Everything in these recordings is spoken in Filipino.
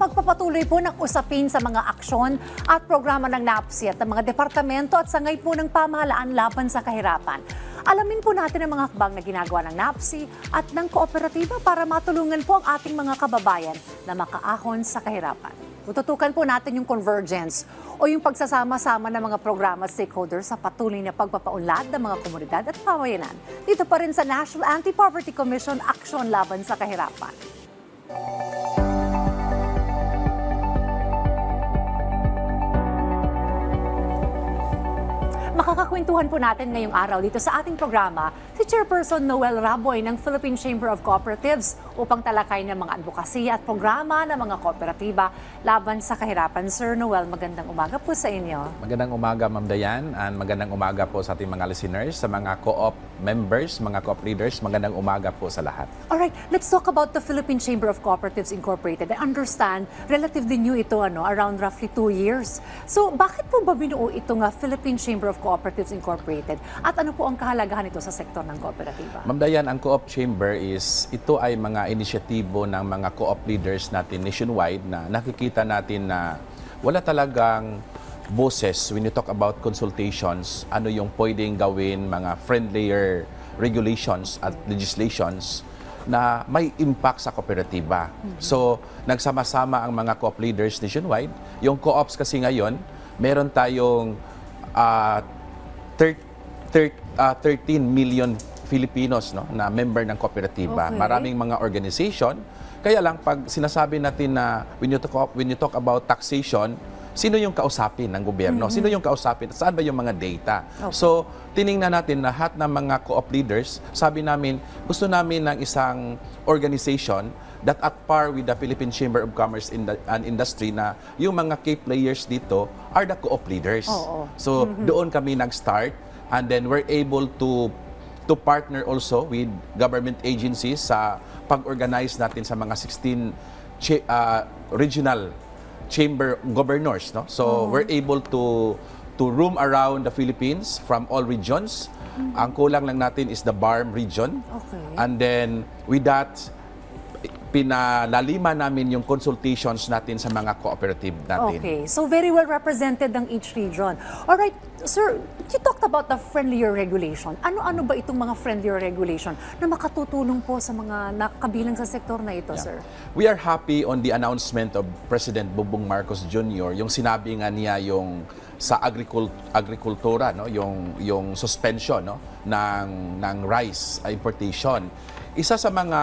pagpapatuloy po ng usapin sa mga aksyon at programa ng NAPSI at ng mga departamento at sangay po ng pamahalaan laban sa kahirapan. Alamin po natin ang mga hakbang na ginagawa ng NAPSI at ng kooperatiba para matulungan po ang ating mga kababayan na makaahon sa kahirapan. Tututukan po natin yung convergence o yung pagsasama-sama ng mga programa at stakeholders sa patuloy na pagpapaunlad ng mga komunidad at pamayanan. Dito pa rin sa National Anti-Poverty Commission Aksyon Laban sa Kahirapan. Makakakwentuhan po natin ngayong araw dito sa ating programa si Chairperson Noel Raboy ng Philippine Chamber of Cooperatives upang talakay ng mga advokasya at programa ng mga kooperatiba laban sa kahirapan. Sir Noel, magandang umaga po sa inyo. Magandang umaga, Ma'am Dayan, and magandang umaga po sa ating mga listeners, sa mga co-op members, mga co-op leaders, magandang umaga po sa lahat. Alright, let's talk about the Philippine Chamber of Cooperatives Incorporated. I understand, relatively new ito, around roughly 2 years. So, bakit po ba binuo ito nga Philippine Chamber of Cooperatives Incorporated? At ano po ang kahalagahan nito sa sektor ng kooperatiba? Ma'am Dayan, ang Co-op Chamber ito ay mga inisyatibo ng mga co-op leaders natin nationwide na nakikita natin na wala talagang boses when you talk about consultations, ano yung pwedeng gawin, mga friendlier regulations at legislations na may impact sa kooperatiba. So, nagsama-sama ang mga co-op leaders nationwide. Yung co-ops kasi ngayon, meron tayong 13 million Filipinos na member ng kooperatiba. Okay. Maraming mga organization. Kaya lang, pag sinasabi natin na when you talk about taxation, sino yung kausapin ng gobyerno? Sino yung kausapin? Saan ba yung mga data? Okay. So, tiningnan natin na lahat ng mga co-op leaders, sabi namin, gusto namin ng isang organization that at par with the Philippine Chamber of Commerce and Industry na yung mga key players dito are the co-op leaders. So, doon kami nag-start and then we're able to partner also with government agencies sa pag-organize natin sa mga 16 regional chamber governors, no? So we're able to roam around the Philippines from all regions. Ang kulang lang natin is the BARM region. Okay. And then with that, pinalaliman namin yung consultations natin sa mga cooperative natin. Okay, so very well represented ng each region. Alright, sir, you talked about the friendlier regulation. Ano-ano ba itong mga friendlier regulation na makatutulong po sa mga nakabilang sa sektor na ito, sir? We are happy on the announcement of President Bongbong Marcos Jr. Yung sinabi nga niya yung sa agrikultura, no, yung suspension, no, ng rice importation. Isa sa mga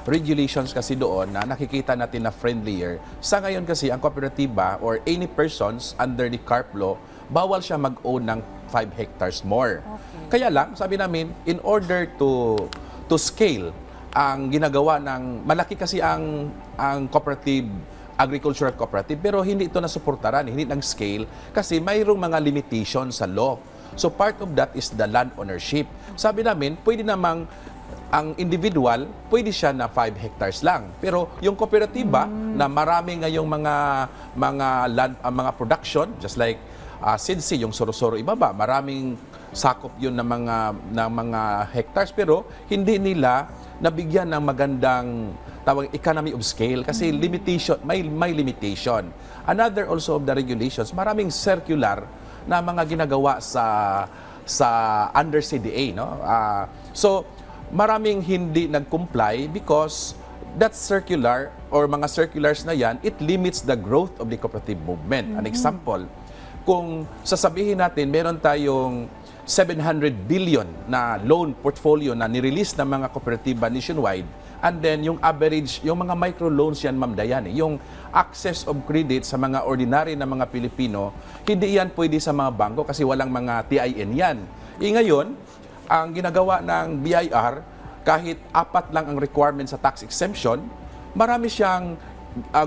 regulations kasi doon na nakikita natin na friendlier, sa ngayon kasi ang kooperatiba or any persons under the CARP law, bawal siya mag-own ng 5 hectares more. Okay. Kaya lang, sabi namin, in order to scale, ang ginagawa ng, malaki kasi ang cooperative, agricultural cooperative, pero hindi ito nasuportaran, hindi nag-scale kasi mayroong mga limitations sa law. So part of that is the land ownership. Sabi namin, pwede namang ang individual, pwede siya na 5 hectares lang. Pero yung kooperatiba na marami ngayong mga land, mga production, just like SIDSI, yung Sorosoro ibaba, maraming sakop yun ng mga hectares, pero hindi nila nabigyan ng magandang tawag economy of scale kasi limitation, may limitation. Another also of the regulations, maraming circular na mga ginagawa sa under CDA, no? So maraming hindi nag-comply because that circular or mga circulars na yan, it limits the growth of the cooperative movement. An example, kung sasabihin natin meron tayong 700 billion na loan portfolio na nirelease ng mga kooperatiba nationwide, and then yung average, yung mga microloans yan, Ma'am Dayan, yung access of credit sa mga ordinary na mga Pilipino, hindi yan pwede sa mga bangko kasi walang mga TIN yan. Ngayon, ang ginagawa ng BIR, kahit 4 lang ang requirement sa tax exemption, marami siyang,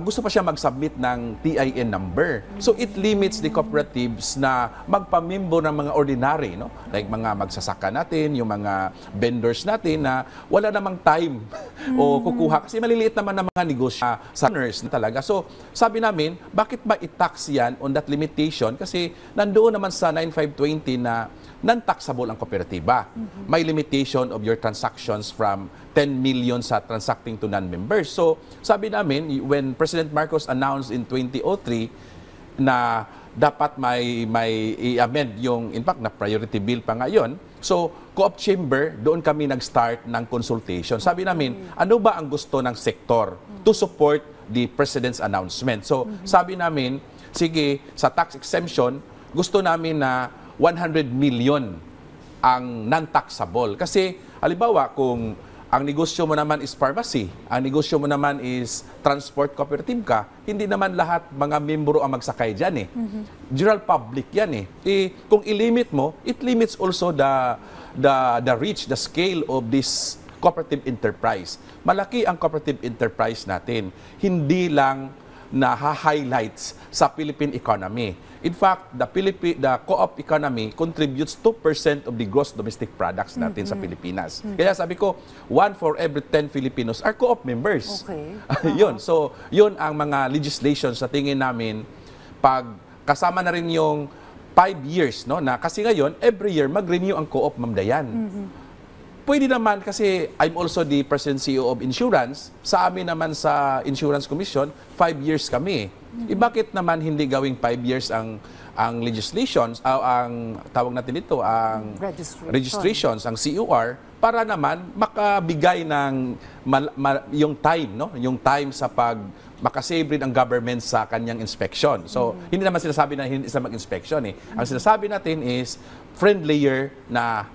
gusto pa siya mag-submit ng TIN number. So it limits the cooperatives na magpamimbo ng mga ordinary, no? Like mga magsasaka natin, yung mga vendors natin na wala namang time o kukuha. Kasi maliliit naman ng mga negosyo sa owners na talaga. So sabi namin, bakit ba i-tax yan on that limitation? Kasi nandoon naman sa 9520 na non-taxable ang kooperatiba. May limitation of your transactions from 10 million sa transacting to non-members. So, sabi namin, when President Marcos announced in 2003 na dapat may i-amend yung, in fact, na priority bill pa ngayon. So, Co-op Chamber, doon kami nag-start ng consultation. Sabi namin, ano ba ang gusto ng sektor to support the President's announcement? So, sabi namin, sige, sa tax exemption, gusto namin na 100 million ang non-taxable. Kasi, halimbawa, kung ang negosyo mo naman is pharmacy, ang negosyo mo naman is transport cooperative ka, hindi naman lahat mga membro ang magsakay dyan eh. General public yan eh. Kung ilimit mo, it limits also the reach, the scale of this cooperative enterprise. Malaki ang cooperative enterprise natin. Hindi lang na highlights sa Philippine economy. In fact, the co-op economy contributes 2% of the gross domestic products natin sa Pilipinas. Kaya sabi ko, 1 for every 10 Filipinos are co-op members. Okay. Yun. So, yun ang mga legislations sa tingin namin pag kasama na rin yung 5 years, no? Na kasi ngayon, every year mag-renew ang co-op, Ma'am Dayan. Pwede naman kasi I'm also the President CEO of Insurance. Sa amin naman sa Insurance Commission, 5 years kami. Bakit naman hindi gawing 5 years ang legislations, ang tawag natin dito, ang registrations, ang CUR, para naman makabigay ng yung time, no? Yung time sa makasave rin ang government sa kanyang inspection. So, hindi naman sinasabi na hindi sa mag-inspection eh. Ang sinasabi natin is friendlier na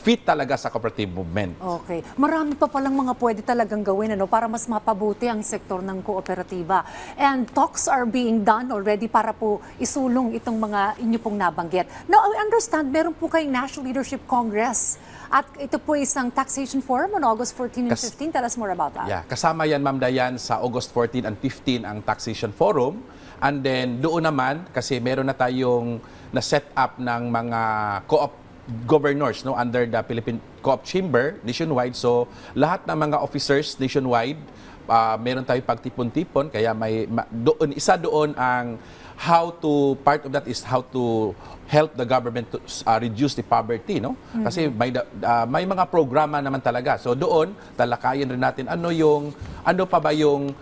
fit talaga sa cooperative movement. Okay. Marami pa palang mga pwede talagang gawin para mas mapabuti ang sektor ng kooperatiba. And talks are being done already para po isulong itong mga inyo pong nabanggit. Now, I understand, meron po kayong National Leadership Congress at ito po isang taxation forum on August 14 and 15. Tell us more about that. Yeah, kasama yan, Ma'am Dayan, sa August 14 and 15 ang taxation forum. And then doon naman, kasi meron na tayong na-set up ng mga co-op governors, no, under the Philippine Co-op Chamber nationwide. So lahat ng mga officers nationwide, meron tayong pagtipon-tipon, kaya isa doon ang part of that is how to help the government to reduce the poverty, no? Kasi may mga programa naman talaga. So doon talakayin rin natin ano pa ba yung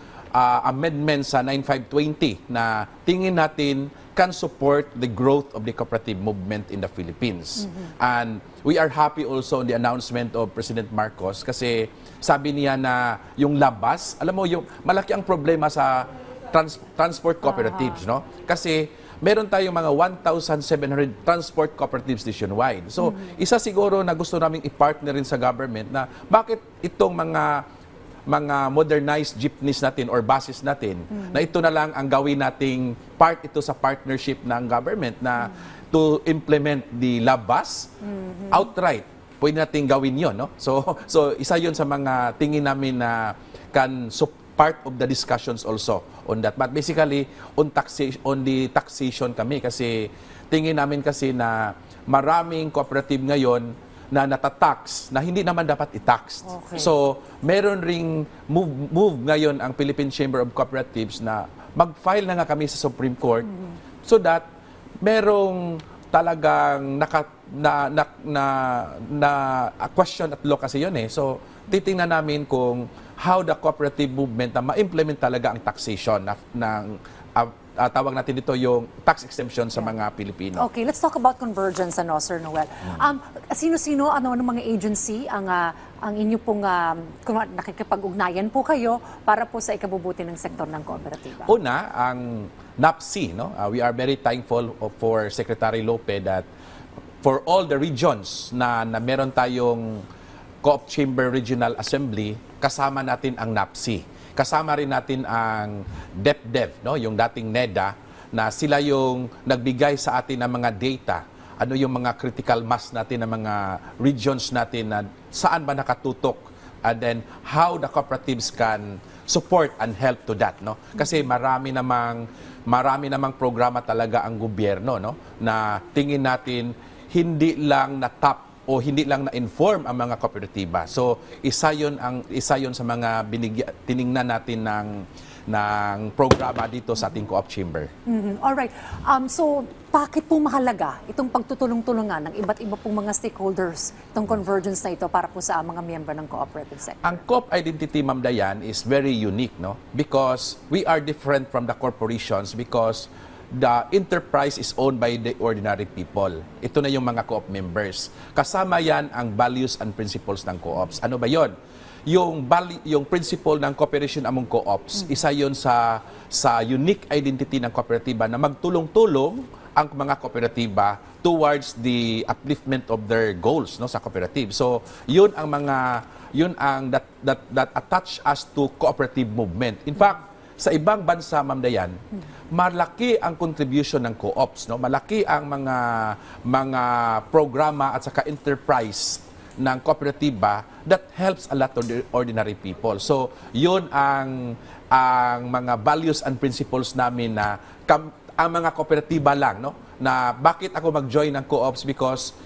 amendment sa 9520 na tingin natin can support the growth of the cooperative movement in the Philippines. And we are happy also on the announcement of President Marcos kasi sabi niya na yung labas, alam mo, yung malaki ang problema sa transport cooperatives, no? Kasi meron tayong mga 1,700 transport cooperatives nationwide. So, isa siguro na gusto naming i-partner rin sa government na bakit itong mga modernized jeepneys natin or buses natin, na ito na lang ang gawin nating part ito sa partnership ng government na to implement the labas outright. Pwede nating gawin yon, no? So isa yon sa mga tingin namin na part of the discussions also on that. But basically, on the taxation kami kasi tingin namin kasi na maraming cooperative ngayon na natatax na hindi naman dapat i-tax. Okay. So, meron ring move ngayon ang Philippine Chamber of Cooperatives na mag-file na nga kami sa Supreme Court so that merong talagang question at law kasi yun eh. So, titingnan namin kung how the cooperative movement na ma-implement talaga ang taxation ng tawag natin dito yung tax exemption sa mga Pilipino. Okay, let's talk about convergence, Sir Noel. Sino-sino, ano mga agency ang inyo pong nakikipag-ugnayan po kayo para po sa ikabubuti ng sektor ng kooperatiba? Una, ang NAPSI, no? We are very thankful for Secretary Lope that for all the regions na meron tayong Co-op Chamber Regional Assembly, kasama natin ang NAPSI. Kasama rin natin ang DepDev, no? Yung dating NEDA, na sila yung nagbigay sa atin ng mga data, ano yung mga critical mass natin, ng mga regions natin, na saan ba nakatutok, and then how the cooperatives can support and help to that, no? Kasi marami namang programa talaga ang gobyerno, no? Na tingin natin hindi lang na-tap o hindi lang na-inform ang mga kooperatiba. So, isa yon sa mga tiningnan natin ng programa dito sa ating Co-op Chamber. Alright. So, bakit po mahalaga itong pagtutulong-tulungan ng iba't iba pong mga stakeholders, itong convergence na ito para po sa mga miyembro ng cooperative sector? Ang Co-op identity, Ma'am Dayan, is very unique, no? Because we are different from the corporations because the enterprise is owned by the ordinary people. Ito na yung mga co-op members. Kasama yan ang values and principles ng co-ops. Ano ba yon? Yung principle ng cooperation among co-ops, isa yon sa unique identity ng kooperatiba na magtulong-tulong ang mga kooperatiba towards the upliftment of their goals, no, sa cooperative. So, yun ang that attach us to cooperative movement. In fact, sa ibang bansa, Ma'am Dayan, malaki ang contribution ng co-ops, no? Malaki ang mga programa at saka enterprise ng kooperatiba that helps a lot of the ordinary people. So, yun ang mga values and principles namin na ang mga kooperatiba lang, no? Na bakit ako mag-join ng co-ops? Because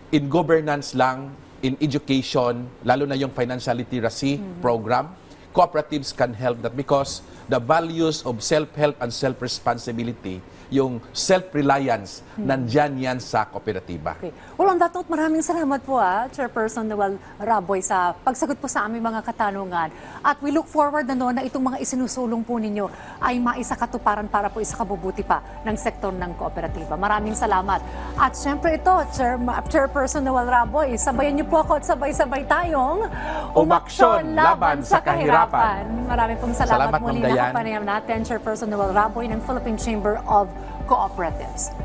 in governance lang, in education, lalo na yung financial literacy program, cooperatives can help that because the values of self-help and self-responsibility, yung self-reliance, nandyan yan sa kooperatiba. Okay. Well, on that note, maraming salamat po Chairperson Noel Raboy sa pagsagot po sa aming mga katanungan. At we look forward na itong mga isinusulong po ninyo ay maisakatuparan para po isakabubuti pa ng sektor ng kooperatiba. Maraming salamat. At syempre ito, Chairperson Noel Raboy, sabayan niyo po ako at sabay-sabay tayong umaksyon laban sa kahirapan. Maraming pong salamat Salamat, muli Ma'am Dayan. na kapanayam natin, Chairperson Noel Raboy ng Philippine Chamber of Cooperatives.